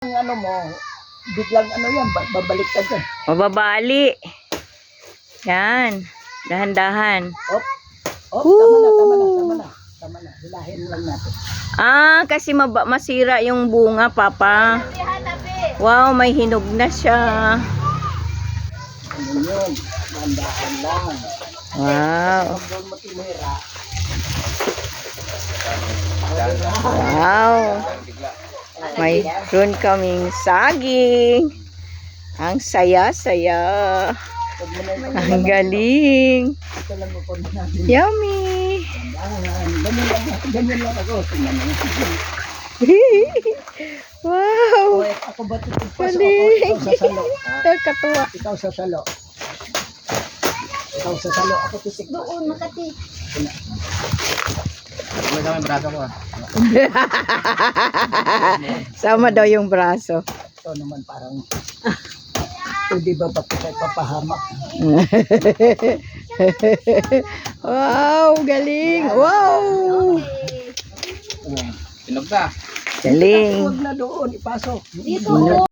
Ang ano mo, biglang ano yan, babalik ka dyan. Mababali. Yan. Dahan-dahan. Op, tama na, tama na, tama na. Tama na, hilahin lang natin. Ah, kasi masira yung bunga, Papa. Wow, may hinog na siya. Ano yun? Dahan-dahan lang. Wow. Kung doon mo tinira. Wow. Mayroon kaming saging. Ang saya-saya. Ang galing. Ito lang mo kung natin. Yummy. Ganyan lang ako. Tingnan mo. Wow. Ako ba tutugpas ako? Galing. Ikaw sa salo. Katuwa. Ikaw sa salo. Ikaw sa salo. Ako tusik. Doon, Makati. May kami braso ko. Sama daw yung braso. Ito naman parang hindi ba papahamak? Wow, galing. Wow. Tinog na. Galing. Huwag na doon ipasok. Dito.